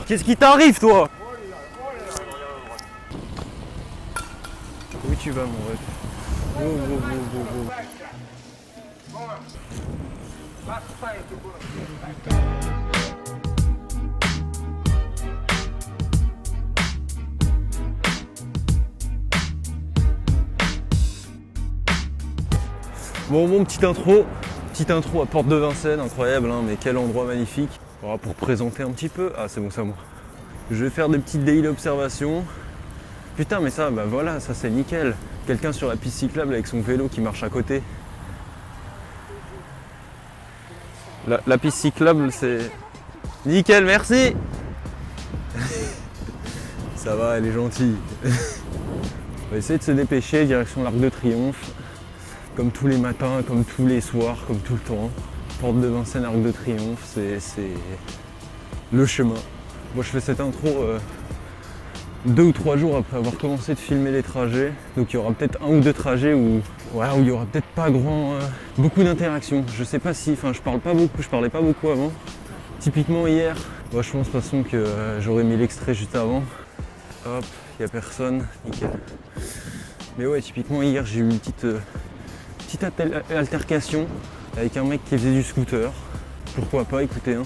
Qu'est-ce qui t'arrive, toi? Où tu vas, mon ref? Wow, wow, wow, wow, wow. Bon, petite intro à Porte de Vincennes, incroyable, hein, mais quel endroit magnifique. Voilà, pour présenter un petit peu, ah c'est bon, ça moi. Je vais faire des petites daily observations. Putain, mais ça, bah voilà, ça c'est nickel. Quelqu'un sur la piste cyclable avec son vélo qui marche à côté. La piste cyclable, c'est nickel, merci. Ça va, elle est gentille. On va essayer de se dépêcher, direction l'Arc de Triomphe. Comme tous les matins, comme tous les soirs, comme tout le temps. Porte de Vincennes, Arc de Triomphe, c'est le chemin. Moi je fais cette intro 2 ou 3 jours après avoir commencé de filmer les trajets. Donc il y aura peut-être 1 ou 2 trajets où il y aura peut-être pas beaucoup d'interactions. Je sais pas si, je parlais pas beaucoup avant. Typiquement hier, moi je pense de toute façon que j'aurais mis l'extrait juste avant. Hop, il n'y a personne, nickel. Mais ouais, typiquement hier j'ai eu une petite altercation avec un mec qui faisait du scooter. Pourquoi pas, écoutez. Hein.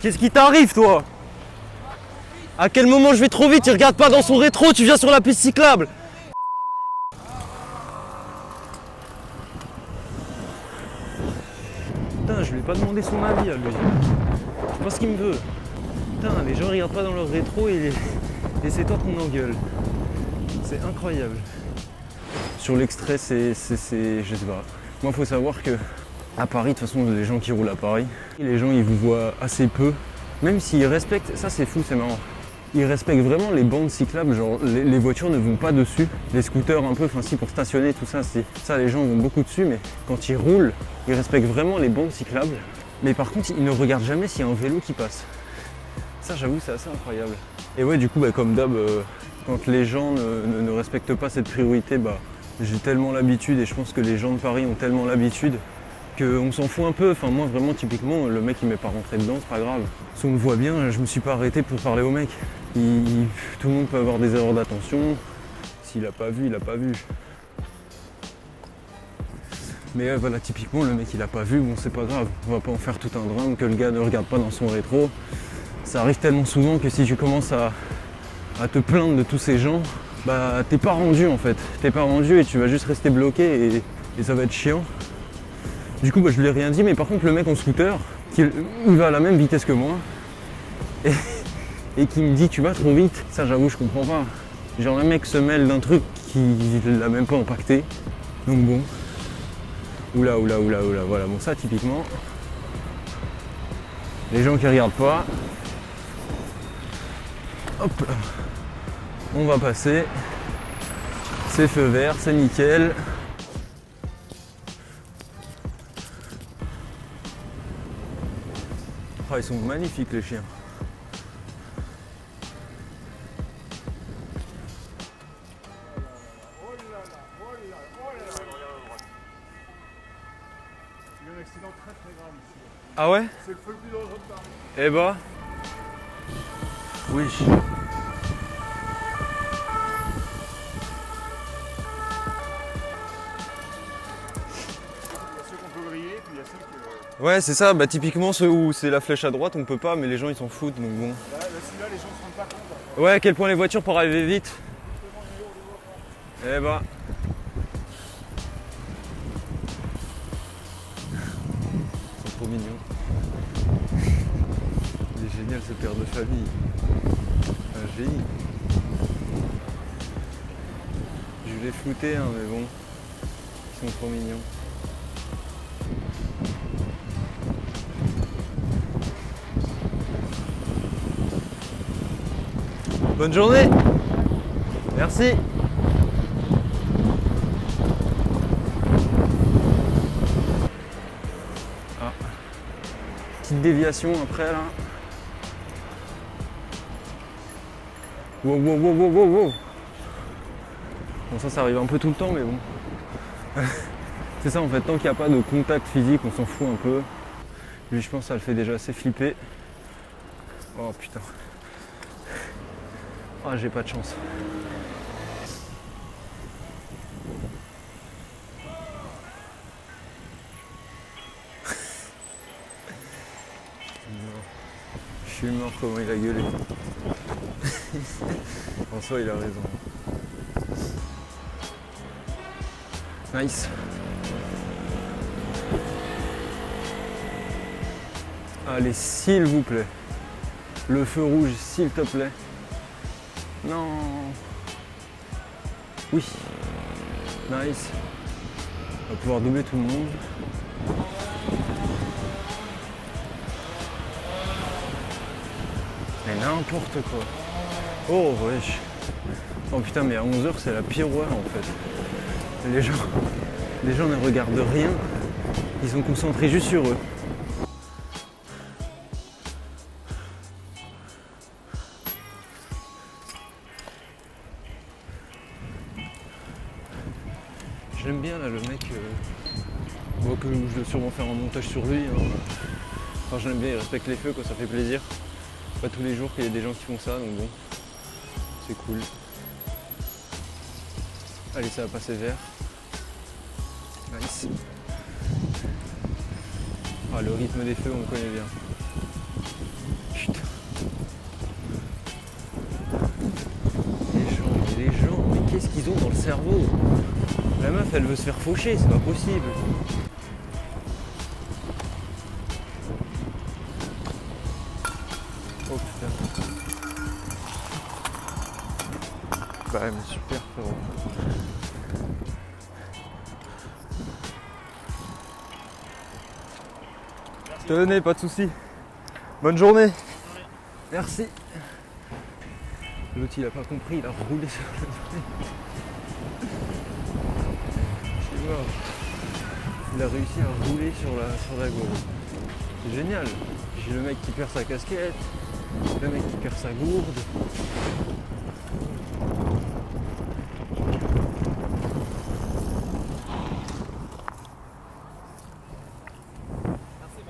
Qu'est-ce qui t'arrive, toi? À quel moment je vais trop vite? Il regarde pas dans son rétro, tu viens sur la piste cyclable. Putain, je lui ai pas demandé son avis à lui. Je sais pas ce qu'il me veut. Putain, les gens regardent pas dans leur rétro et c'est toi qu'on engueule. C'est incroyable. Sur l'extrait, je sais pas. Moi, faut savoir que à Paris, de toute façon, les gens qui roulent à Paris, les gens ils vous voient assez peu. Même s'ils respectent, ça c'est fou, c'est marrant. Ils respectent vraiment les bandes cyclables, genre les voitures ne vont pas dessus. Les scooters un peu, si pour stationner, tout ça, ça les gens vont beaucoup dessus, mais quand ils roulent, ils respectent vraiment les bandes cyclables. Mais par contre, ils ne regardent jamais s'il y a un vélo qui passe. Ça, j'avoue, c'est assez incroyable. Et ouais, du coup, comme d'hab, quand les gens ne respectent pas cette priorité, j'ai tellement l'habitude, et je pense que les gens de Paris ont tellement l'habitude, qu'on s'en fout un peu. Moi vraiment typiquement le mec il m'est pas rentré dedans, c'est pas grave. Si on me voit bien, je me suis pas arrêté pour parler au mec. Tout le monde peut avoir des erreurs d'attention. S'il a pas vu, il a pas vu. Mais voilà, typiquement le mec il a pas vu, bon c'est pas grave. On va pas en faire tout un drame que le gars ne regarde pas dans son rétro. Ça arrive tellement souvent que si tu commences à te plaindre de tous ces gens, t'es pas rendu en fait. T'es pas rendu et tu vas juste rester bloqué et ça va être chiant. Du coup, je lui ai rien dit, mais par contre, le mec en scooter, il va à la même vitesse que moi et qui me dit tu vas trop vite, ça j'avoue, je comprends pas. Genre, le mec se mêle d'un truc qui l'a même pas impacté. Donc bon. Oula, voilà. Bon, ça, typiquement, les gens qui regardent pas, hop là, on va passer. C'est feu vert, c'est nickel. Ils sont magnifiques les chiens. Il y a eu un accident très grave ici. Ah ouais? C'est le feu le plus dangereux de Paris. Eh bah. Oui. Il y a ceux qu'on peut griller, puis il y a ceux que... Ouais, c'est ça, typiquement ceux où c'est la flèche à droite, on peut pas, mais les gens ils s'en foutent, donc bon. Là, celui-là, les gens se rendent pas compte. Ouais, à quel point les voitures pour arriver vite. Eh bah. Ils sont trop mignons. Il est génial ce père de famille. Un génie. Je l'ai flouté, hein, mais bon. Ils sont trop mignons. Bonne journée. Merci. Petite déviation après là. Wow, wow, wow, wow, wow, wow. Bon, ça arrive un peu tout le temps, mais bon. C'est ça en fait, tant qu'il n'y a pas de contact physique, on s'en fout un peu. Lui, je pense que ça le fait déjà assez flipper. Oh putain. Ah, j'ai pas de chance. Je suis mort comment il a gueulé. François, il a raison. Nice. Allez, s'il vous plaît. Le feu rouge, s'il te plaît. Non. Oui. Nice. On va pouvoir doubler tout le monde. Mais n'importe quoi. Oh wesh. Oh putain, mais à 11h c'est la pire heure en fait. Les gens ne regardent rien. Ils sont concentrés juste sur eux. J'aime bien là le mec bon, que je dois sûrement faire un montage sur lui. Hein. Enfin, j'aime bien, il respecte les feux quoi, ça fait plaisir. Pas tous les jours qu'il y a des gens qui font ça, donc bon, c'est cool. Allez, ça va passer vert. Nice. Ah, le rythme des feux, on le connaît bien. Putain. Les gens, mais qu'est-ce qu'ils ont dans le cerveau? La meuf, elle veut se faire faucher, c'est pas possible. Oh putain. Bah mais super frérot. Tenez, pas de soucis. Bonne journée. Merci. L'autre il a pas compris, il a roulé sur le nez. C'est mort. Il a réussi à rouler sur la gourde. C'est génial. J'ai le mec qui perd sa casquette, le mec qui perd sa gourde.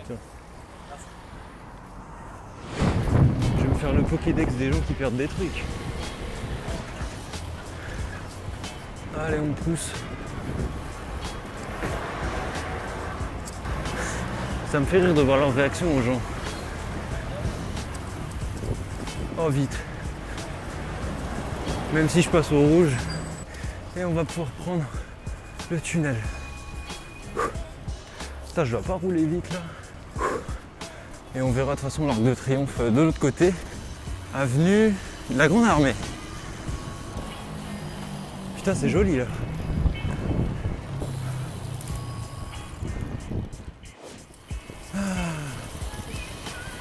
Tiens. Je vais me faire le Pokédex des gens qui perdent des trucs. Allez, on pousse. Ça me fait rire de voir leur réaction aux gens. Oh vite. Même si je passe au rouge. Et on va pouvoir prendre le tunnel. Putain, je dois pas rouler vite là. Et on verra de toute façon l'Arc de Triomphe de l'autre côté. Avenue de la Grande Armée. Putain, c'est joli là.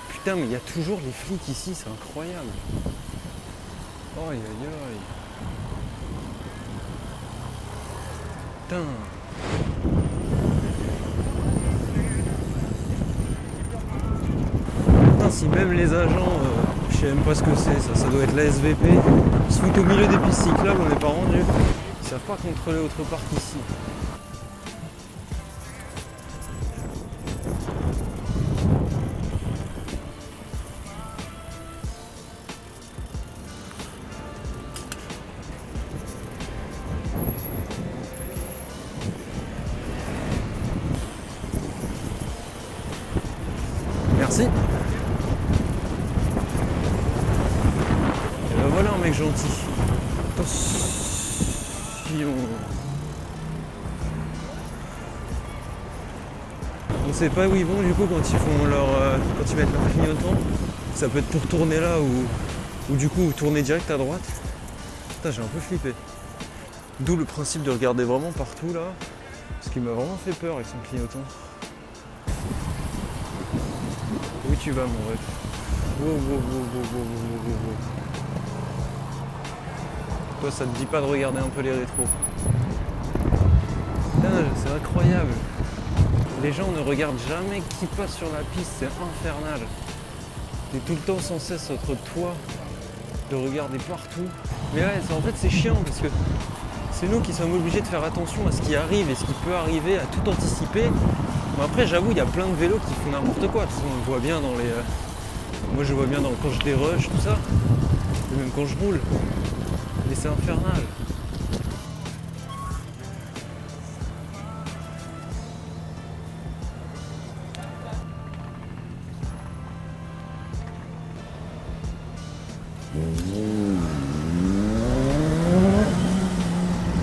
Putain, mais il y a toujours les flics ici, c'est incroyable. Oh aïe aïe aïe. Putain. Putain, si même les agents, je sais même pas ce que c'est, ça doit être la SVP, ils se foutent au milieu des pistes cyclables, on n'est pas rendu. Ils savent pas contrôler autre part qu'ici. Merci. Et ben voilà un mec gentil. Attention. On sait pas où ils vont du coup quand ils font quand ils mettent leur clignotant. Ça peut être pour tourner là ou du coup tourner direct à droite. Putain, j'ai un peu flippé. D'où le principe de regarder vraiment partout là. Ce qui m'a vraiment fait peur avec son clignotant. Où tu vas mon ref? Wow, wow, wow, wow, wow, wow, wow, wow. Toi ça te dit pas de regarder un peu les rétros? Putain, c'est incroyable. Les gens ne regardent jamais qui passe sur la piste, c'est infernal. T'es tout le temps sans cesse entre toi de regarder partout. Mais ouais, en fait c'est chiant parce que c'est nous qui sommes obligés de faire attention à ce qui arrive et ce qui peut arriver, à tout anticiper. Mais après j'avoue il y a plein de vélos qui font n'importe quoi. De toute façon on le voit bien dans les. Moi je vois bien quand je dérush, tout ça. Et même quand je roule. Mais c'est infernal.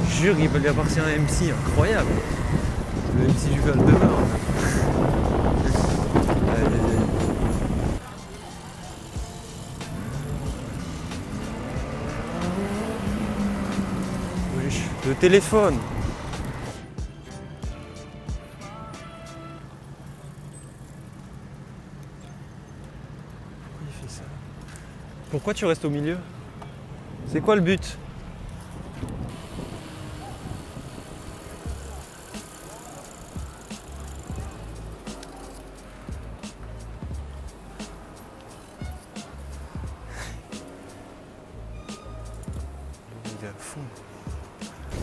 Je jure, il va lui appartenir un MC incroyable. Le MC du Val-de-Marne. Aïe, aïe, aïe. Oui, le téléphone. Pourquoi il fait ça? Pourquoi tu restes au milieu? C'est quoi le but? Il est à fond.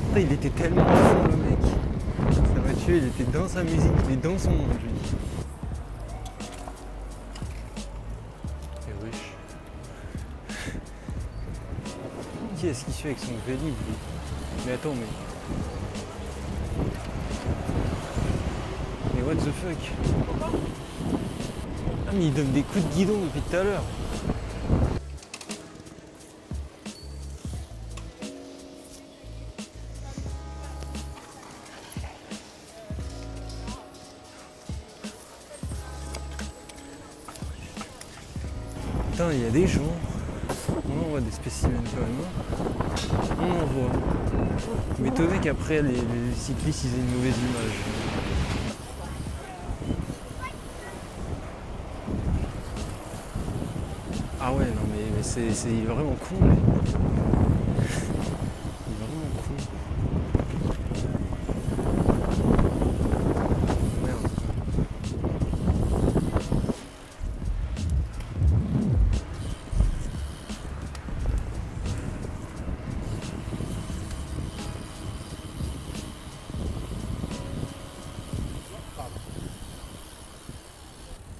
Putain, il était tellement à fond le mec. Ça m'a tué, il était dans sa musique, il est dans son monde lui. Et riche. Qu'est-ce qu'il fait avec son Vélib lui? Mais attends mais what the fuck? Ah mais il donne des coups de guidon depuis tout à l'heure. Putain, il y a des gens. On en voit des spécimens quand même. On en voit. Mais étonné qu'après les cyclistes ils aient une mauvaise image. Ah ouais, non mais c'est il est vraiment con lui. Il est vraiment con. Merde.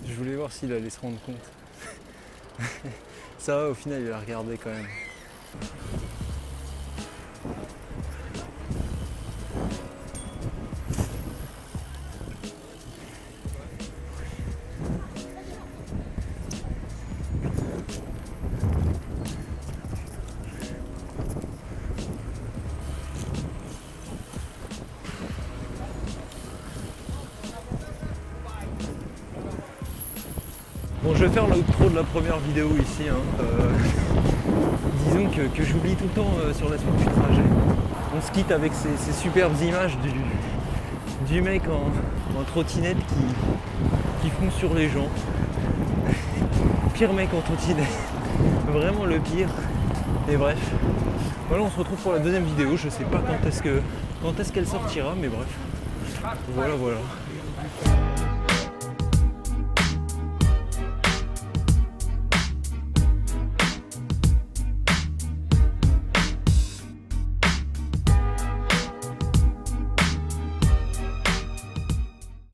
Je voulais voir s'il allait se rendre compte. Ça va, au final il a regardé quand même. Bon, je vais faire l'outro de la première vidéo ici. Disons que j'oublie tout le temps sur la suite du trajet. On se quitte avec ces superbes images du mec en trottinette qui fonce sur les gens. Pire mec en trottinette. Vraiment le pire. Et bref. Voilà, on se retrouve pour la deuxième vidéo. Je sais pas quand est-ce qu'elle sortira, mais bref. Voilà.